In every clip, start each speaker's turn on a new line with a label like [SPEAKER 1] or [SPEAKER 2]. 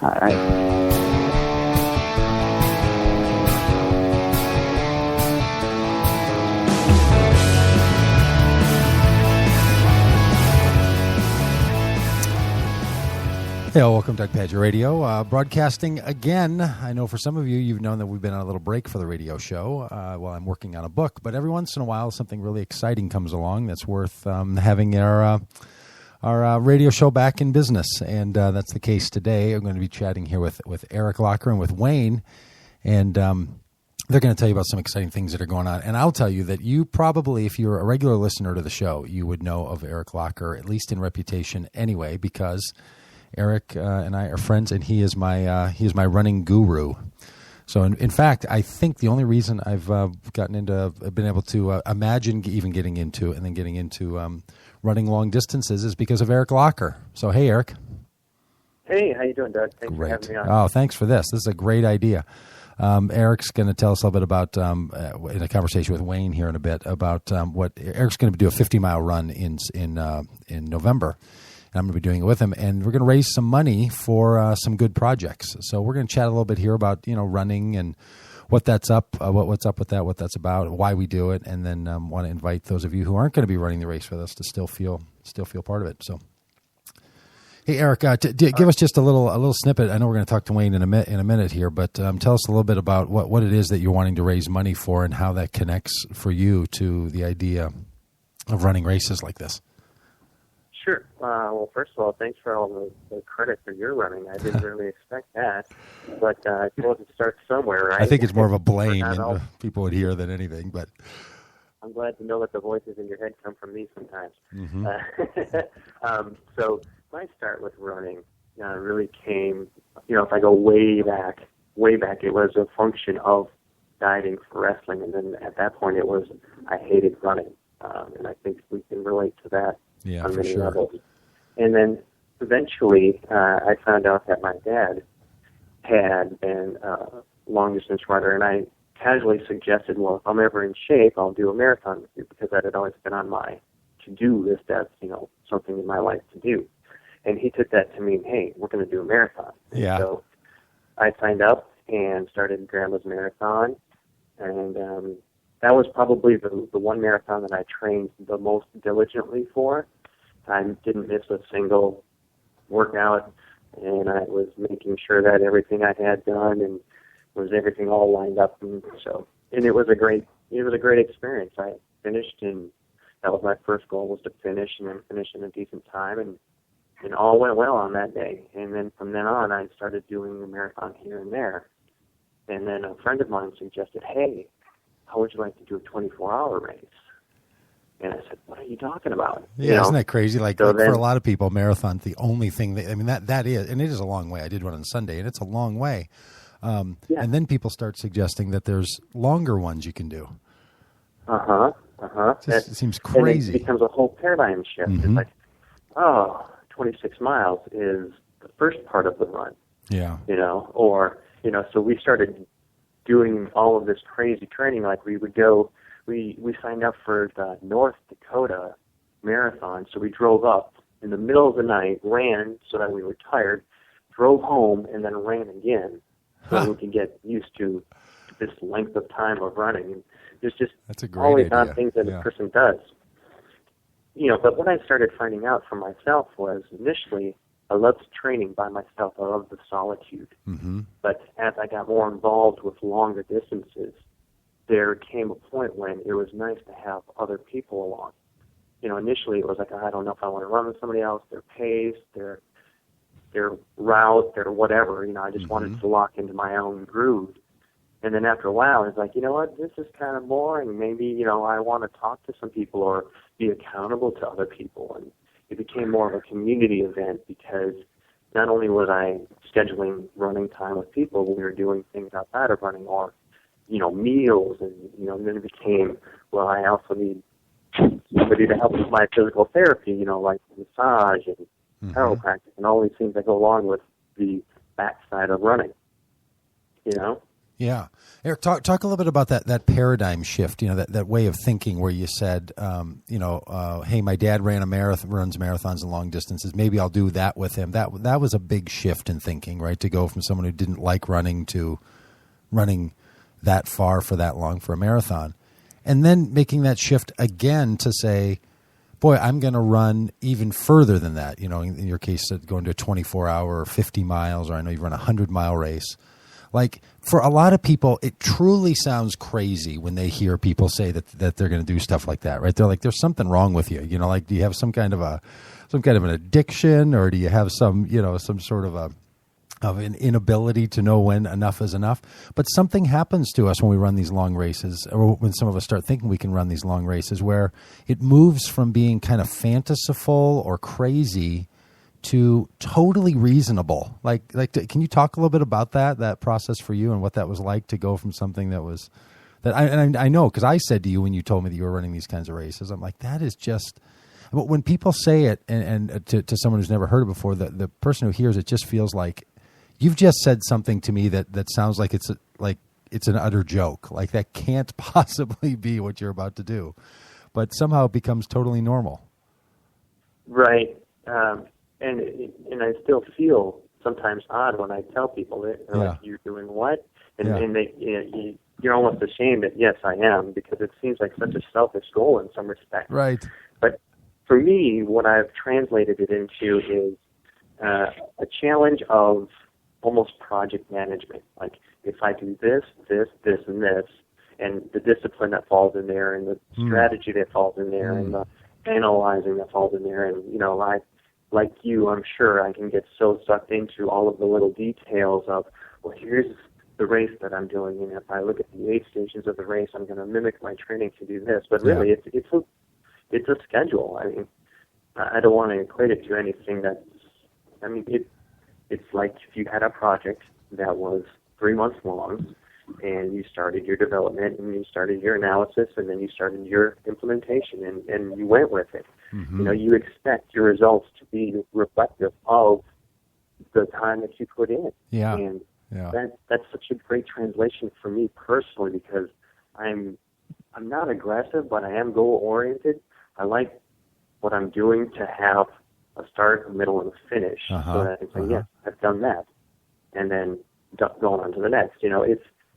[SPEAKER 1] All right.
[SPEAKER 2] Hey, welcome to Doug Padgett Radio, broadcasting again. I know for some of you, you've known that we've been on a little break for the radio show while I'm working on a book, but every once in a while, something really exciting comes along that's worth having our radio show back in business, and that's the case today. I'm going to be chatting here with Eric Lacher and with Wayne, and they're going to tell you about some exciting things that are going on. And I'll tell you that you probably, if you're a regular listener to the show, you would know of Eric Lacher, at least in reputation anyway, because Eric and I are friends, and he is my running guru. So, in fact, I think the only reason I've been able to imagine even getting into and then getting into running long distances is because of Eric Lacher. So, hey, Eric.
[SPEAKER 3] Hey, how you doing, Doug? Thanks for having me on.
[SPEAKER 2] Oh, thanks for this. This is a great idea. Eric's going to tell us a little bit about, in a conversation with Wayne here in a bit, about what Eric's going to do a 50-mile run in November. And I'm going to be doing it with him, and we're going to raise some money for some good projects. So we're going to chat a little bit here about running and what that's up, what's up with that, what that's about, why we do it, and then want to invite those of you who aren't going to be running the race with us to still feel part of it. So, hey, Eric, give us just a little snippet. I know we're going to talk to Wayne in a minute here, but tell us a little bit about what it is that you're wanting to raise money for and how that connects for you to the idea of running races like this.
[SPEAKER 3] Sure. Well, first of all, thanks for all the credit for your running. I didn't really expect that, but I suppose it starts somewhere, right?
[SPEAKER 2] I think it's more of a blame and people would hear than anything, but
[SPEAKER 3] I'm glad to know that the voices in your head come from me sometimes.
[SPEAKER 2] Mm-hmm.
[SPEAKER 3] So my start with running really came, if I go way back, it was a function of dieting for wrestling, and then at that point it was I hated running, and I think we can relate to that.
[SPEAKER 2] Yeah,
[SPEAKER 3] on
[SPEAKER 2] for
[SPEAKER 3] many
[SPEAKER 2] sure.
[SPEAKER 3] levels. And then eventually I found out that my dad had been a long-distance runner, and I casually suggested, well, if I'm ever in shape, I'll do a marathon with you, because that had always been on my to-do list as, something in my life to do. And he took that to mean, hey, we're going to do a marathon.
[SPEAKER 2] Yeah.
[SPEAKER 3] And so I signed up and started Grandma's Marathon, and that was probably the one marathon that I trained the most diligently for. I didn't miss a single workout, and I was making sure that everything I had done and was everything all lined up. And it was a great experience. I finished, and that was my first goal, was to finish and then finish in a decent time, and all went well on that day. And then from then on, I started doing a marathon here and there. And then a friend of mine suggested, hey, how would you like to do a 24-hour race? And I said, what are you talking about?
[SPEAKER 2] Yeah, isn't that crazy? Like for a lot of people, marathon's the only thing that is, and it is a long way. I did one on Sunday, and it's a long way. And then people start suggesting that there's longer ones you can do. It seems crazy.
[SPEAKER 3] And it becomes a whole paradigm shift.
[SPEAKER 2] Mm-hmm.
[SPEAKER 3] It's like, 26 miles is the first part of the run.
[SPEAKER 2] Yeah.
[SPEAKER 3] So we started doing all of this crazy training. Like we would go, we signed up for the North Dakota Marathon, so we drove up in the middle of the night, ran so that we were tired, drove home, and then ran again so we could get used to this length of time of running. And there's just always odd things that a person does. But what I started finding out for myself was initially I loved training by myself. I loved the solitude.
[SPEAKER 2] Mm-hmm.
[SPEAKER 3] But as I got more involved with longer distances, there came a point when it was nice to have other people along. Initially it was like, I don't know if I want to run with somebody else, their pace, their route, their whatever. I just wanted to lock into my own groove. And then after a while, it's like, you know what, this is kind of boring. Maybe, I want to talk to some people or be accountable to other people. And it became more of a community event because not only was I scheduling running time with people, we were doing things outside of running or, meals. And, then it became, well, I also need somebody to help with my physical therapy, like massage and chiropractic and all these things that go along with the backside of running,
[SPEAKER 2] Yeah. Eric, talk a little bit about that paradigm shift, that way of thinking where you said, hey, my dad runs marathons and long distances. Maybe I'll do that with him. That was a big shift in thinking, right? To go from someone who didn't like running to running that far for that long for a marathon. And then making that shift again to say, boy, I'm going to run even further than that. In your case, going to a 24-hour or 50 miles, or I know you run a 100-mile race. Like, for a lot of people, it truly sounds crazy when they hear people say that they're going to do stuff like that, right? They're like, there's something wrong with you. Like, do you have some kind of an addiction, or do you have some sort of an inability to know when enough is enough? But something happens to us when we run these long races, or when some of us start thinking we can run these long races, where it moves from being kind of fanciful or crazy to totally reasonable. Like, can you talk a little bit about that process for you and what that was like to go from something I know, because I said to you when you told me that you were running these kinds of races, I'm like, that is just, but when people say it and to someone who's never heard it before, the person who hears it just feels like you've just said something to me that sounds like it's an utter joke. Like, that can't possibly be what you're about to do, but somehow it becomes totally normal.
[SPEAKER 3] Right. And I still feel sometimes odd when I tell people it. They're like, "You're doing what?" And they, you're almost ashamed that, yes, I am, because it seems like such a selfish goal in some respects.
[SPEAKER 2] Right.
[SPEAKER 3] But for me, what I've translated it into is a challenge of almost project management. Like, if I do this, and this, and the discipline that falls in there, and the strategy that falls in there, and the analyzing that falls in there, and like you, I'm sure I can get so sucked into all of the little details of, well, here's the race that I'm doing, and if I look at the aid stations of the race, I'm going to mimic my training to do this. But really, it's a schedule. I mean, I don't want to equate it to anything it's like if you had a project that was 3 months long, and you started your development, and you started your analysis, and then you started your implementation, and you went with it. Mm-hmm. You expect your results to be reflective of the time that you put in.
[SPEAKER 2] Yeah.
[SPEAKER 3] And that's such a great translation for me personally, because I'm not aggressive, but I am goal-oriented. I like what I'm doing to have a start, a middle, and a finish. So that I can say, yes, I've done that. And then going on to the next.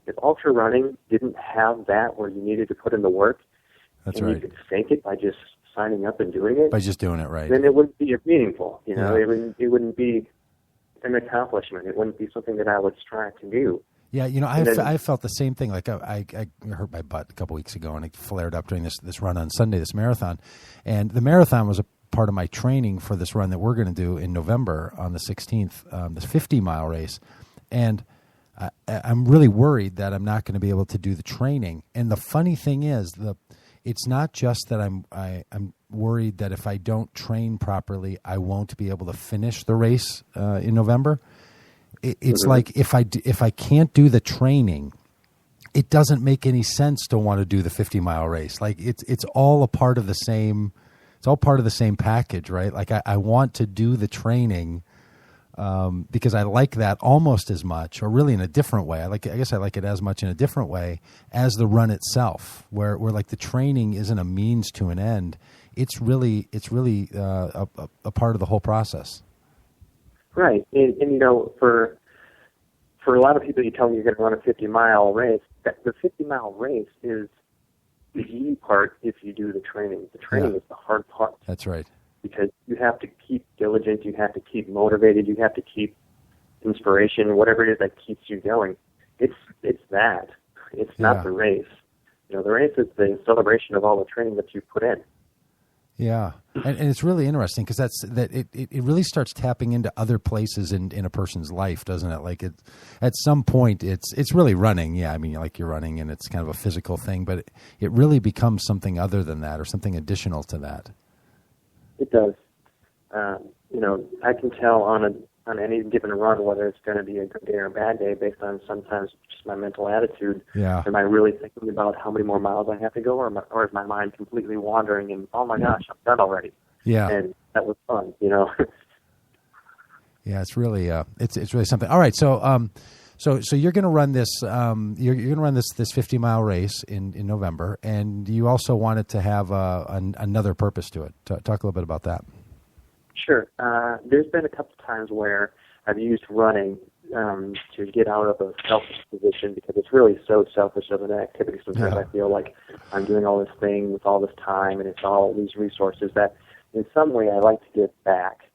[SPEAKER 3] If ultra running didn't have that, where you needed to put in the work,
[SPEAKER 2] that's
[SPEAKER 3] and
[SPEAKER 2] right,
[SPEAKER 3] you could fake it by just signing up and doing it,
[SPEAKER 2] by just doing it right,
[SPEAKER 3] then it wouldn't be meaningful. It wouldn't be an accomplishment. It wouldn't be something that I would strive to do.
[SPEAKER 2] Yeah, I felt the same thing. Like, I hurt my butt a couple weeks ago, and it flared up during this run on Sunday, this marathon. And the marathon was a part of my training for this run that we're going to do in November on the 16th, this 50-mile race. And I'm really worried that I'm not going to be able to do the training. And the funny thing is, it's not just that I'm worried that if I don't train properly, I won't be able to finish the race in November. It's like if I can't do the training, it doesn't make any sense to want to do the 50-mile race. Like, it's all a part of the same. It's all part of the same package, right? Like, I want to do the training because I like that almost as much, or really in a different way. I guess I like it as much in a different way as the run itself, where like the training isn't a means to an end. It's really a part of the whole process.
[SPEAKER 3] Right, and for a lot of people, you tell them you're going to run a 50-mile race. The 50-mile race is the easy part if you do the training. The training is the hard part.
[SPEAKER 2] That's right.
[SPEAKER 3] Because you have to keep diligent, you have to keep motivated, you have to keep inspiration, whatever it is that keeps you going. It's that. It's not the race. The race is the celebration of all the training that you put in.
[SPEAKER 2] Yeah, and it's really interesting because it really starts tapping into other places in a person's life, doesn't it? Like, at some point it's really running. Yeah, I mean, like, you're running and it's kind of a physical thing, but it really becomes something other than that, or something additional to that.
[SPEAKER 3] It does. I can tell on any given run whether it's going to be a good day or a bad day based on sometimes just my mental attitude.
[SPEAKER 2] Yeah.
[SPEAKER 3] Am I really thinking about how many more miles I have to go, or is my mind completely wandering and, oh my gosh, I'm done already?
[SPEAKER 2] Yeah.
[SPEAKER 3] And that was fun,
[SPEAKER 2] Yeah, it's really it's really something. All right, so So you're going to run this. You're going to run this 50-mile race in November, and you also want it to have another purpose to it. Talk a little bit about that.
[SPEAKER 3] Sure. There's been a couple times where I've used running to get out of a selfish position, because it's really so selfish of an activity. Sometimes I feel like I'm doing all this thing with all this time, and it's all these resources that in some way I like to give back.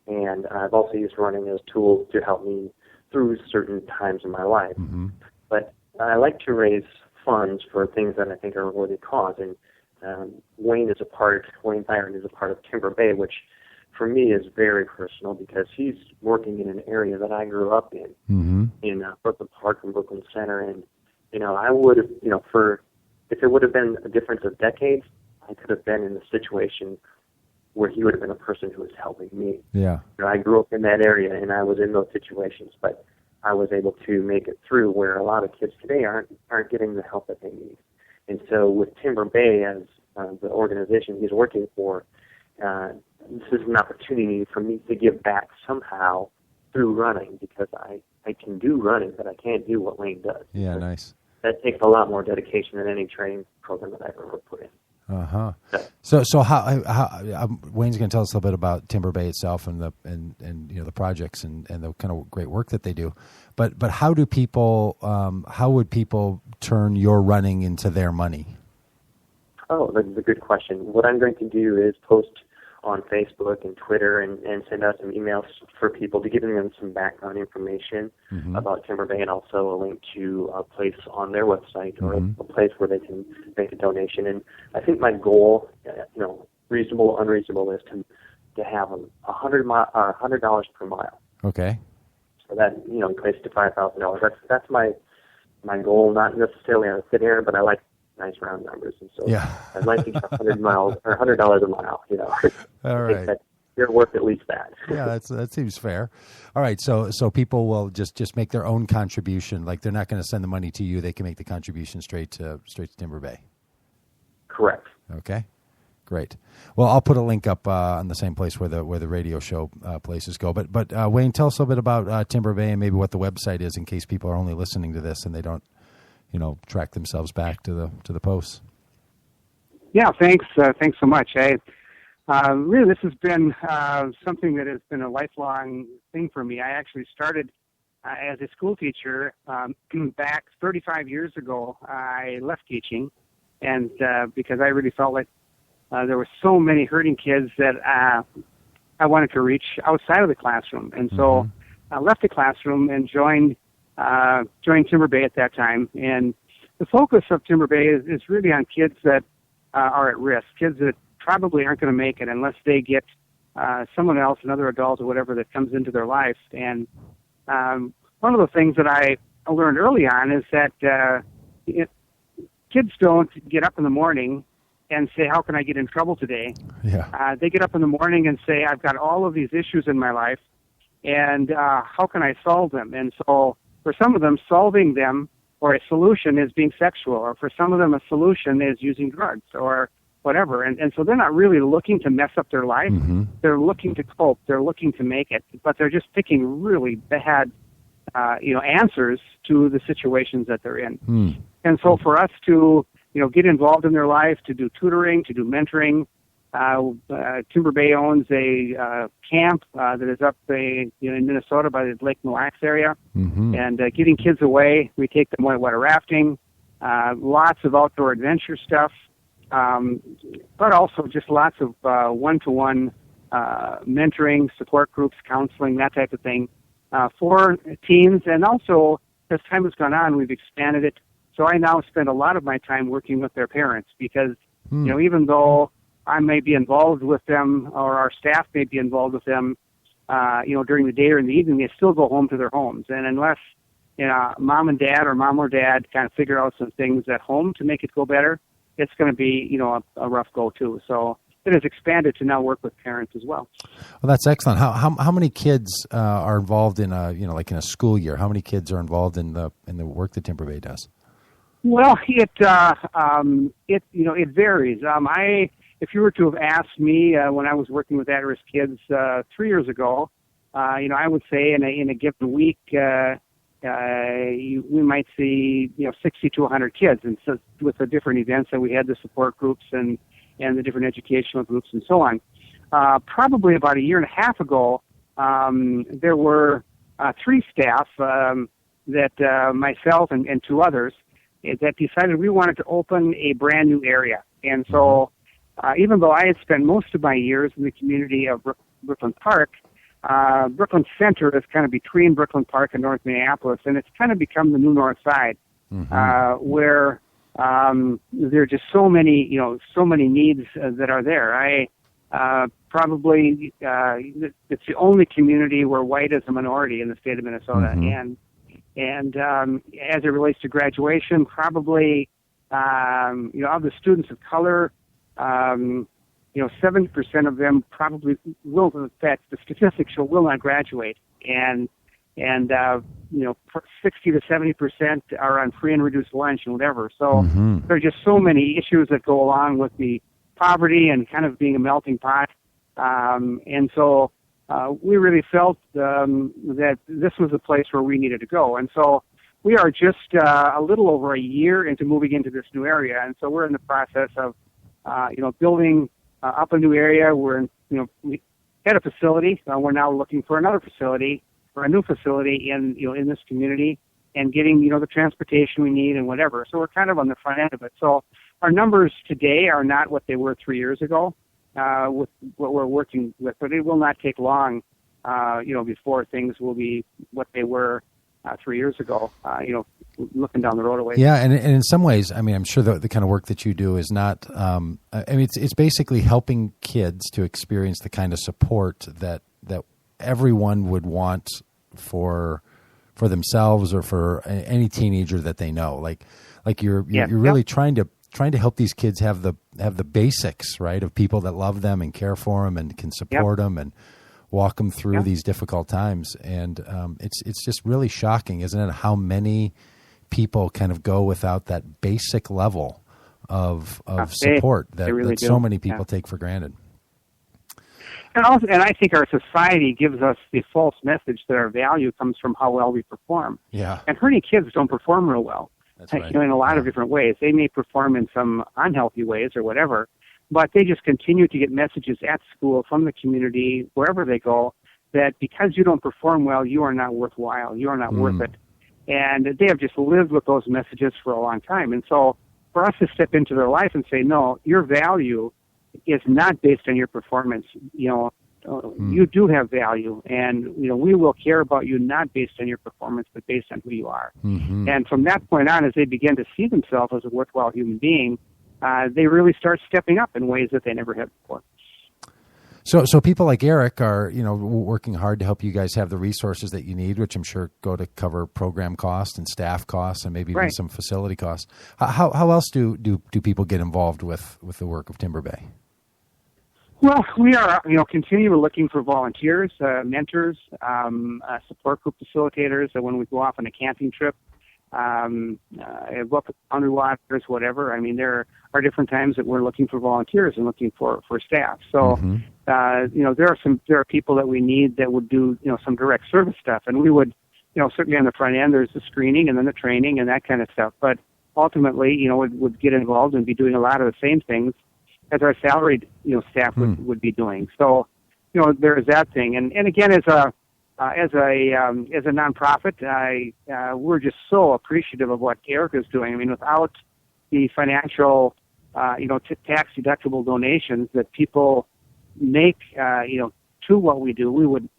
[SPEAKER 3] And I've also used running as tools to help me through certain times in my life.
[SPEAKER 2] Mm-hmm.
[SPEAKER 3] But I like to raise funds for things that I think are a worthy cause. And Wayne Byron is a part of Timber Bay, which for me is very personal, because he's working in an area that I grew up in, in Brooklyn Park and Brooklyn Center. And, I would have, if it would have been a difference of decades, I could have been in the situation where he would have been a person who was helping me.
[SPEAKER 2] Yeah.
[SPEAKER 3] I grew up in that area, and I was in those situations, but I was able to make it through, where a lot of kids today aren't getting the help that they need. And so with Timber Bay as the organization he's working for, this is an opportunity for me to give back somehow through running, because I can do running, but I can't do what Wayne does.
[SPEAKER 2] Yeah, nice.
[SPEAKER 3] That takes a lot more dedication than any training program that I've ever put in.
[SPEAKER 2] Uh-huh. So how Wayne's going to tell us a little bit about Timber Bay itself and the projects and the kind of great work that they do. But how would people turn your running into their money?
[SPEAKER 3] Oh, that's a good question. What I'm going to do is post on Facebook and Twitter and send out some emails for people to give them some background information about Timber Bay, and also a link to a place on their website or a place where they can make a donation. And I think my goal, reasonable or unreasonable, is to have $100 per mile.
[SPEAKER 2] Okay.
[SPEAKER 3] So that equates to $5,000. That's my goal, not necessarily on a thin air, but I like nice round numbers, and so I'd like to get $100 a mile.
[SPEAKER 2] All right,
[SPEAKER 3] that you're worth at least that.
[SPEAKER 2] Yeah, that seems fair. All right, so people will just make their own contribution. Like, they're not going to send the money to you; they can make the contribution straight to Timber Bay.
[SPEAKER 3] Correct.
[SPEAKER 2] Okay, great. Well, I'll put a link up on the same place where the radio show places go. But Wayne, tell us a little bit about Timber Bay and maybe what the website is, in case people are only listening to this and they don't track themselves back to the posts.
[SPEAKER 1] Yeah, thanks so much. Really, this has been something that has been a lifelong thing for me. I actually started as a school teacher back 35 years ago. I left teaching, and because I really felt like there were so many hurting kids that I wanted to reach outside of the classroom, and so I left the classroom and joined Timber Bay at that time. And the focus of Timber Bay is really on kids that are at risk, kids that probably aren't going to make it unless they get someone else, another adult or whatever, that comes into their life. And one of the things that I learned early on is that kids don't get up in the morning and say, how can I get in trouble today?
[SPEAKER 2] Yeah.
[SPEAKER 1] They get up in the morning and say, I've got all of these issues in my life, and how can I solve them? And so for some of them, solving them or a solution is being sexual, or for some of them, a solution is using drugs or whatever. And so they're not really looking to mess up their life. They're looking to cope. They're looking to make it, but they're just picking really bad, answers to the situations that they're in. And so for us to, get involved in their life, to do tutoring, to do mentoring, Timber Bay owns a camp that is up in Minnesota by the Lake Mille Lacs area, and getting kids away. We take them whitewater rafting, lots of outdoor adventure stuff, but also just lots of one-to-one mentoring, support groups, counseling, that type of thing for teens. And also, as time has gone on, we've expanded it. So I now spend a lot of my time working with their parents, because even though I may be involved with them, or our staff may be involved with them, during the day or in the evening, they still go home to their homes. And unless, mom or dad kind of figure out some things at home to make it go better, it's going to be, a rough go too. So it has expanded to now work with parents as well.
[SPEAKER 2] Well, that's excellent. How many kids are involved in like in a school year? How many kids are involved in the work that Timber Bay does?
[SPEAKER 1] Well, it varies. If you were to have asked me when I was working with at-risk kids 3 years ago, I would say in a given week, we might see 60 to 100 kids, and so with the different events that we had, the support groups and the different educational groups and so on. Probably about a year and a half ago, there were 3 staff that myself and 2 others that decided we wanted to open a brand new area. And so even though I had spent most of my years in the community of Brooklyn Park, Brooklyn Center is kind of between Brooklyn Park and North Minneapolis, and it's kind of become the new North Side, where there are just so many needs that are there. Probably it's the only community where white is a minority in the state of Minnesota, and as it relates to graduation, probably of the students of color, 70% of them probably will. In fact, the statistics show will not graduate, and 60 to 70% are on free and reduced lunch and whatever. So there are just so many issues that go along with the poverty and kind of being a melting pot, and so we really felt that this was a place where we needed to go, and so we are just a little over a year into moving into this new area, and so we're in the process of building up a new area. We had a facility. We're now looking for another facility or a new facility in this community, and getting the transportation we need and whatever. So we're kind of on the front end of it. So our numbers today are not what they were 3 years ago with what we're working with, but it will not take long, before things will be what they were 3 years ago. Looking down the road away.
[SPEAKER 2] Yeah, and in some ways, I mean, I'm sure the kind of work that you do is not. It's basically helping kids to experience the kind of support that everyone would want for themselves or for any teenager that they know. Like you're really trying to help these kids have the basics, right, of people that love them and care for them and can support them and walk them through these difficult times. And it's just really shocking, isn't it, how many people kind of go without that basic level of support that so many people take for granted.
[SPEAKER 1] And I think our society gives us the false message that our value comes from how well we perform.
[SPEAKER 2] Yeah.
[SPEAKER 1] And hurting kids don't perform real well.
[SPEAKER 2] That's right.
[SPEAKER 1] In a lot of different ways. They may perform in some unhealthy ways or whatever, but they just continue to get messages at school, from the community, wherever they go, that because you don't perform well, you are not worthwhile. You are not worth it. And they have just lived with those messages for a long time. And so for us to step into their life and say, no, your value is not based on your performance. You do have value, and we will care about you not based on your performance, but based on who you are. And from that point on, as they begin to see themselves as a worthwhile human being, they really start stepping up in ways that they never had before.
[SPEAKER 2] So people like Eric are, working hard to help you guys have the resources that you need, which I'm sure go to cover program costs and staff costs and maybe even some facility costs. How else do people get involved with the work of Timber Bay?
[SPEAKER 1] Well, we are, continually looking for volunteers, mentors, support group facilitators. When we go off on a camping trip, boundary waters, whatever. I mean, there are different times that we're looking for volunteers and looking for staff. So, there are people that we need that would do, some direct service stuff, and we would, certainly on the front end, there's the screening and then the training and that kind of stuff. But ultimately, would get involved and be doing a lot of the same things as our salaried, staff would be doing. So, there is that thing. And again, as a nonprofit, we're just so appreciative of what Eric is doing. I mean, without the financial, tax deductible donations that people make, to what we do,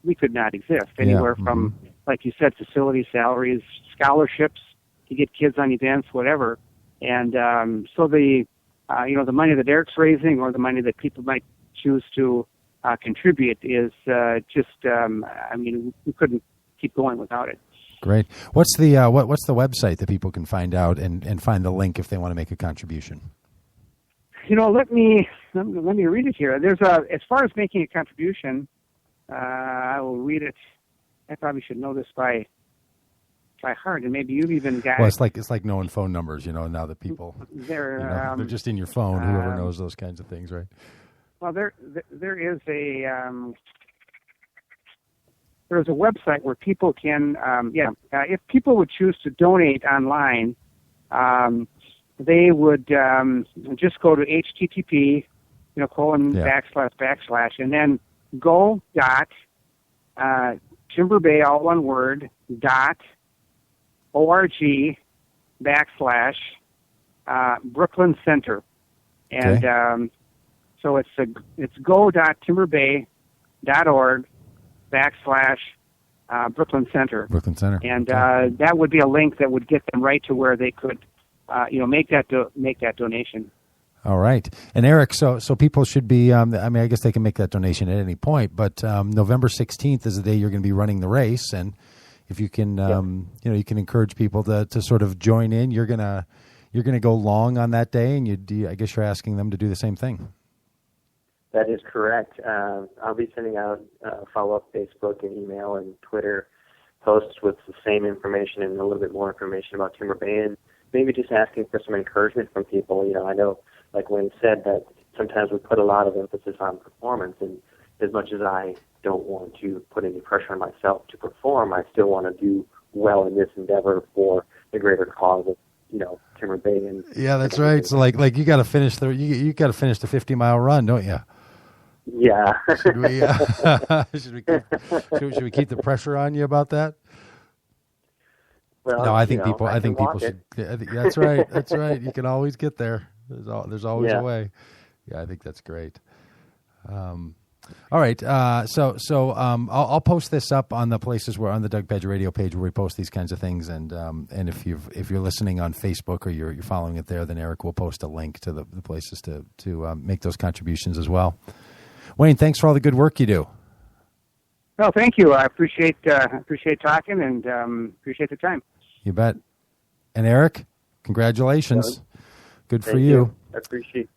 [SPEAKER 1] we could not exist. Anywhere from, like you said, facility salaries, scholarships to get kids on events, whatever. And so the money that Eric's raising, or the money that people might choose to contribute, is we couldn't keep going without it.
[SPEAKER 2] Great. What's the website that people can find out and find the link if they want to make a contribution?
[SPEAKER 1] Let me read it here. There's as far as making a contribution, I will read it. I probably should know this by heart, and maybe you've even got.
[SPEAKER 2] Well, it's like knowing phone numbers. Now that people they're just in your phone. Whoever knows those kinds of things, right?
[SPEAKER 1] Well, there is there's a website where people can, if people would choose to donate online, they would just go to http, // and then go dot Timber Bay, all one word, .org / Brooklyn Center. And so it's go.timberbay.org / Brooklyn Center.
[SPEAKER 2] Brooklyn Center.
[SPEAKER 1] And that would be a link that would get them right to where they could, make that donation.
[SPEAKER 2] All right. And Eric, so people should be, I guess they can make that donation at any point, but November 16th is the day you're going to be running the race. And if you can, you can encourage people to sort of join in, you're going to go long on that day, and I guess you're asking them to do the same thing.
[SPEAKER 3] That is correct. I'll be sending out follow-up Facebook and email and Twitter posts with the same information and a little bit more information about Timber Bay, and maybe just asking for some encouragement from people. I know, like Wayne said, that sometimes we put a lot of emphasis on performance, and as much as I don't want to put any pressure on myself to perform, I still want to do well in this endeavor for the greater cause of Timber Bay. And
[SPEAKER 2] yeah, that's right. So like you got to finish you got to finish the 50-mile run, don't you?
[SPEAKER 3] Yeah.
[SPEAKER 2] Should we should we keep the pressure on you about that?
[SPEAKER 3] Well,
[SPEAKER 2] no, I think people
[SPEAKER 3] should.
[SPEAKER 2] That's right. That's right. You can always get there. There's always a way. Yeah, I think that's great. All right. So I'll post this up on the places on the Doug Badger Radio page where we post these kinds of things, and if you're listening on Facebook or you're following it there, then Eric will post a link to the places to make those contributions as well. Wayne, thanks for all the good work you do.
[SPEAKER 1] Well, thank you. I appreciate talking and appreciate the time.
[SPEAKER 2] You bet. And Eric, congratulations. Good for you.
[SPEAKER 3] I appreciate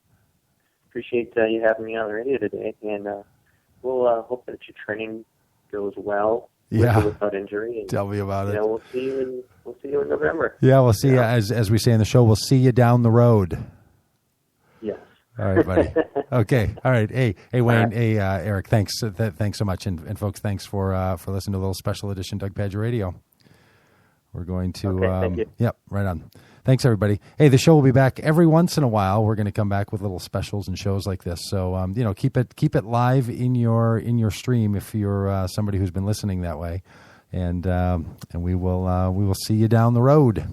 [SPEAKER 3] you having me on the radio today, and we'll hope that your training goes well. Without injury. And,
[SPEAKER 2] tell me about it.
[SPEAKER 3] We'll see you in November.
[SPEAKER 2] Yeah, we'll see you as we say in the show. We'll see you down the road.
[SPEAKER 3] Yes.
[SPEAKER 2] All right, buddy. Okay. All right. Hey, Wayne. Hey, Eric. Thanks. Thanks so much, and folks, thanks for listening to a little special edition Doug Badger Radio. We're going to.
[SPEAKER 3] Thank you.
[SPEAKER 2] Yep. Right on. Thanks, everybody. Hey, the show will be back every once in a while. We're going to come back with little specials and shows like this. So, keep it live in your stream if you're somebody who's been listening that way, and we will see you down the road.